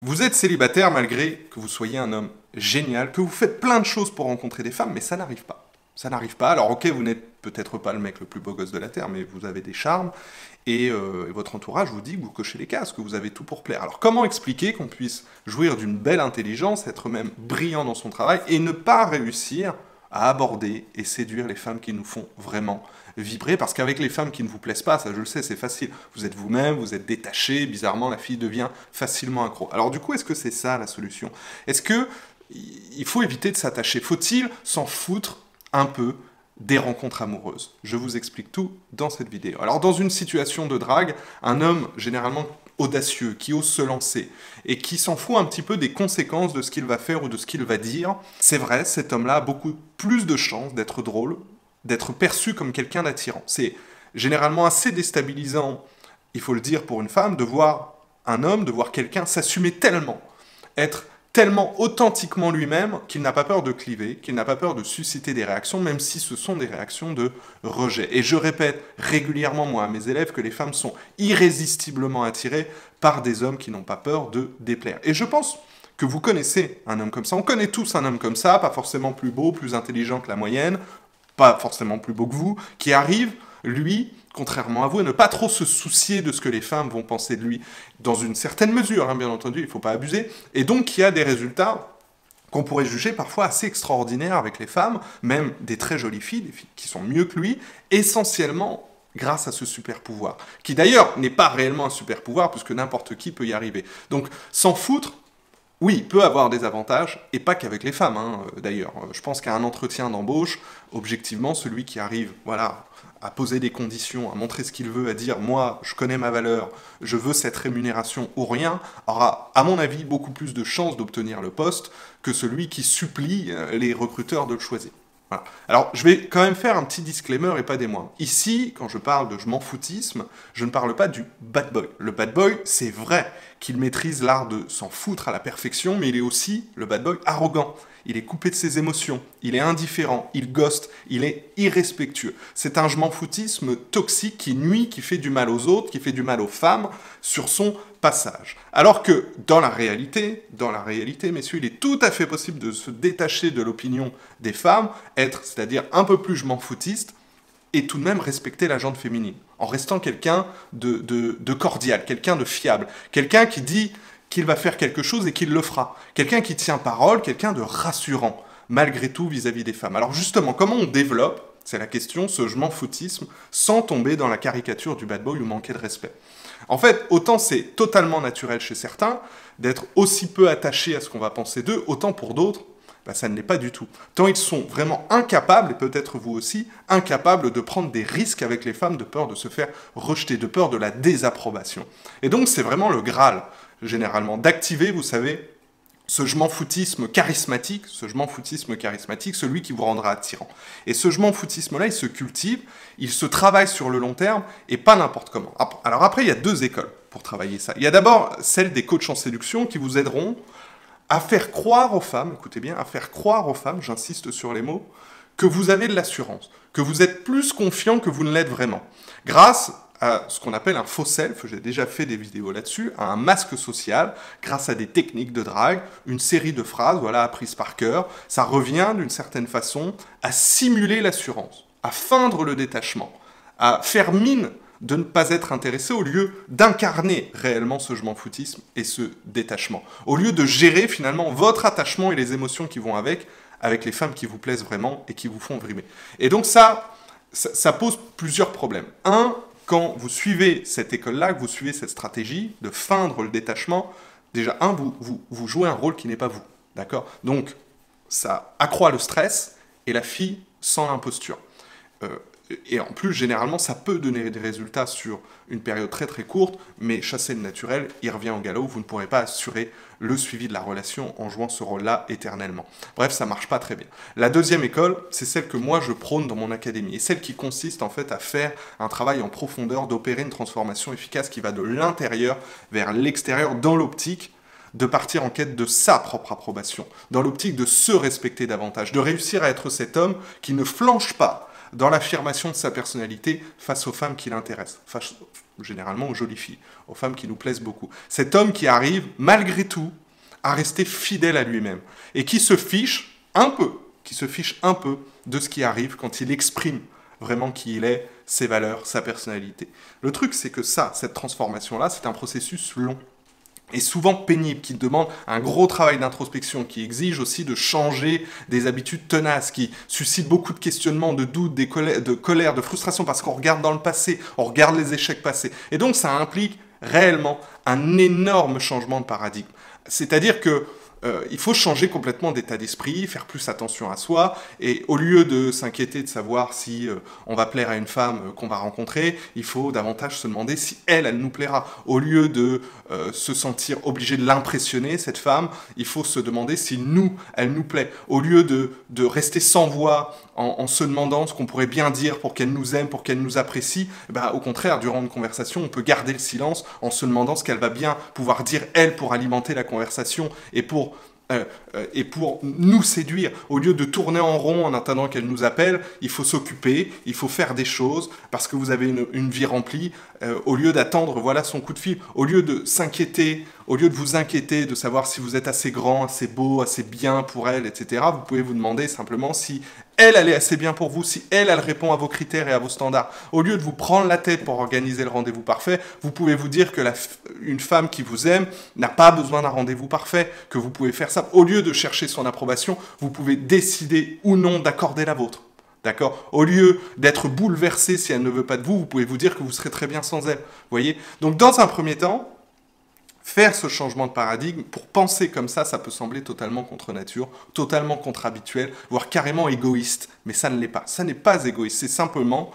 Vous êtes célibataire malgré que vous soyez un homme génial, que vous faites plein de choses pour rencontrer des femmes, mais ça n'arrive pas. Ça n'arrive pas. Alors ok, vous n'êtes peut-être pas le mec le plus beau gosse de la Terre, mais vous avez des charmes, et votre entourage vous dit que vous cochez les cases, que vous avez tout pour plaire. Alors comment expliquer qu'on puisse jouir d'une belle intelligence, être même brillant dans son travail, et ne pas réussir à aborder et séduire les femmes qui nous font vraiment vibrer, parce qu'avec les femmes qui ne vous plaisent pas, ça je le sais, c'est facile. Vous êtes vous-même, vous êtes détaché, bizarrement la fille devient facilement accro. Alors du coup, est-ce que c'est ça la solution? Est-ce que il faut éviter de s'attacher? Faut-il s'en foutre un peu des rencontres amoureuses? Je vous explique tout dans cette vidéo. Alors dans une situation de drague, un homme généralement audacieux, qui ose se lancer, et qui s'en fout un petit peu des conséquences de ce qu'il va faire ou de ce qu'il va dire, c'est vrai, cet homme-là a beaucoup plus de chances d'être drôle, d'être perçu comme quelqu'un d'attirant. C'est généralement assez déstabilisant, il faut le dire pour une femme, de voir un homme, de voir quelqu'un s'assumer tellement, être tellement authentiquement lui-même qu'il n'a pas peur de cliver, qu'il n'a pas peur de susciter des réactions, même si ce sont des réactions de rejet. Et je répète régulièrement, moi, à mes élèves, que les femmes sont irrésistiblement attirées par des hommes qui n'ont pas peur de déplaire. Et je pense que vous connaissez un homme comme ça. On connaît tous un homme comme ça, pas forcément plus beau, plus intelligent que la moyenne, pas forcément plus beau que vous, qui arrive, lui, contrairement à vous, à ne pas trop se soucier de ce que les femmes vont penser de lui, dans une certaine mesure, hein, bien entendu, il ne faut pas abuser, et donc qui a des résultats qu'on pourrait juger parfois assez extraordinaires avec les femmes, même des très jolies filles, des filles qui sont mieux que lui, essentiellement grâce à ce super pouvoir, qui d'ailleurs n'est pas réellement un super pouvoir, puisque n'importe qui peut y arriver. Donc, s'en foutre, oui, peut avoir des avantages, et pas qu'avec les femmes, hein, d'ailleurs. Je pense qu'à un entretien d'embauche, objectivement, celui qui arrive, voilà, à poser des conditions, à montrer ce qu'il veut, à dire « moi, je connais ma valeur, je veux cette rémunération ou rien », aura, à mon avis, beaucoup plus de chances d'obtenir le poste que celui qui supplie les recruteurs de le choisir. Voilà. Alors, je vais quand même faire un petit disclaimer et pas des moindres. Ici, quand je parle de je m'en foutisme, je ne parle pas du bad boy. Le bad boy, c'est vrai qu'il maîtrise l'art de s'en foutre à la perfection, mais il est aussi, le bad boy, arrogant. Il est coupé de ses émotions, il est indifférent, il ghoste, il est irrespectueux. C'est un je m'en foutisme toxique qui nuit, qui fait du mal aux autres, qui fait du mal aux femmes sur son passage. Alors que dans la réalité, messieurs, il est tout à fait possible de se détacher de l'opinion des femmes, être, c'est-à-dire un peu plus je m'en foutiste, et tout de même respecter la gente féminine, en restant quelqu'un de cordial, quelqu'un de fiable, quelqu'un qui dit qu'il va faire quelque chose et qu'il le fera, quelqu'un qui tient parole, quelqu'un de rassurant, malgré tout vis-à-vis des femmes. Alors justement, comment on développe, c'est la question, ce je m'en foutisme, sans tomber dans la caricature du bad boy ou manquer de respect? En fait, autant c'est totalement naturel chez certains d'être aussi peu attachés à ce qu'on va penser d'eux, autant pour d'autres, bah, ça ne l'est pas du tout. Tant ils sont vraiment incapables, et peut-être vous aussi, incapables de prendre des risques avec les femmes de peur de se faire rejeter, de peur de la désapprobation. Et donc c'est vraiment le Graal, généralement, d'activer, vous savez, ce je m'en foutisme charismatique, celui qui vous rendra attirant. Et ce je m'en foutisme-là, il se cultive, il se travaille sur le long terme, et pas n'importe comment. Alors après, il y a deux écoles pour travailler ça. Il y a d'abord celle des coachs en séduction qui vous aideront à faire croire aux femmes, écoutez bien, à faire croire aux femmes, j'insiste sur les mots, que vous avez de l'assurance, que vous êtes plus confiant que vous ne l'êtes vraiment. Grâce à ce qu'on appelle un faux self, j'ai déjà fait des vidéos là-dessus, à un masque social, grâce à des techniques de drague, une série de phrases, voilà, apprises par cœur, ça revient d'une certaine façon à simuler l'assurance, à feindre le détachement, à faire mine de ne pas être intéressé au lieu d'incarner réellement ce je m'en foutisme et ce détachement. Au lieu de gérer finalement votre attachement et les émotions qui vont avec les femmes qui vous plaisent vraiment et qui vous font vibrer. Et donc ça pose plusieurs problèmes. Un, quand vous suivez cette école-là, que vous suivez cette stratégie de feindre le détachement, déjà, vous jouez un rôle qui n'est pas vous. D'accord? Donc, ça accroît le stress et la fille sent l'imposture. Et en plus, généralement, ça peut donner des résultats sur une période très très courte, mais chasser le naturel, il revient au galop, vous ne pourrez pas assurer le suivi de la relation en jouant ce rôle-là éternellement. Bref, ça marche pas très bien. La deuxième école, c'est celle que moi je prône dans mon académie, et celle qui consiste en fait à faire un travail en profondeur, d'opérer une transformation efficace qui va de l'intérieur vers l'extérieur, dans l'optique de partir en quête de sa propre approbation, dans l'optique de se respecter davantage, de réussir à être cet homme qui ne flanche pas dans l'affirmation de sa personnalité face aux femmes qui l'intéressent, face généralement aux jolies filles, aux femmes qui nous plaisent beaucoup. Cet homme qui arrive, malgré tout, à rester fidèle à lui-même, et qui se fiche un peu de ce qui arrive quand il exprime vraiment qui il est, ses valeurs, sa personnalité. Le truc, c'est que cette transformation-là, c'est un processus long et souvent pénible, qui demande un gros travail d'introspection, qui exige aussi de changer des habitudes tenaces, qui suscite beaucoup de questionnements, de doutes, de colère, de frustration, parce qu'on regarde dans le passé, on regarde les échecs passés. Et donc ça implique réellement un énorme changement de paradigme. C'est-à-dire que il faut changer complètement d'état d'esprit, faire plus attention à soi, et au lieu de s'inquiéter de savoir si on va plaire à une femme qu'on va rencontrer, il faut davantage se demander si elle nous plaira. Au lieu de se sentir obligé de l'impressionner, cette femme, il faut se demander si elle nous plaît. Au lieu de rester sans voix en se demandant ce qu'on pourrait bien dire pour qu'elle nous aime, pour qu'elle nous apprécie, au contraire, durant une conversation, on peut garder le silence en se demandant ce qu'elle va bien pouvoir dire, elle, pour alimenter la conversation et pour nous séduire. Au lieu de tourner en rond en attendant qu'elle nous appelle, il faut s'occuper, il faut faire des choses, parce que vous avez une vie remplie, au lieu d'attendre son coup de fil, au lieu de s'inquiéter, au lieu de vous inquiéter de savoir si vous êtes assez grand, assez beau, assez bien pour elle, etc., vous pouvez vous demander simplement si elle est assez bien pour vous, si elle répond à vos critères et à vos standards. Au lieu de vous prendre la tête pour organiser le rendez-vous parfait, vous pouvez vous dire que une femme qui vous aime n'a pas besoin d'un rendez-vous parfait, que vous pouvez faire ça. Au lieu de chercher son approbation, vous pouvez décider ou non d'accorder la vôtre. D'accord ? Au lieu d'être bouleversé si elle ne veut pas de vous, vous pouvez vous dire que vous serez très bien sans elle. Vous voyez ? Donc dans un premier temps, faire ce changement de paradigme, pour penser comme ça peut sembler totalement contre nature, totalement contre-habituel, voire carrément égoïste. Mais ça ne l'est pas. Ça n'est pas égoïste. C'est simplement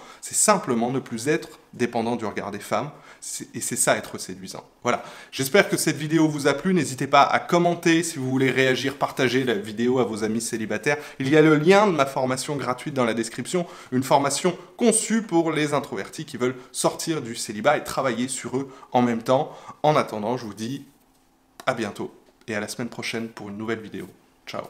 ne plus être dépendant du regard des femmes. Et c'est ça, être séduisant. Voilà. J'espère que cette vidéo vous a plu. N'hésitez pas à commenter si vous voulez réagir, partager la vidéo à vos amis célibataires. Il y a le lien de ma formation gratuite dans la description. Une formation conçue pour les introvertis qui veulent sortir du célibat et travailler sur eux en même temps. En attendant, je vous dis à bientôt et à la semaine prochaine pour une nouvelle vidéo. Ciao.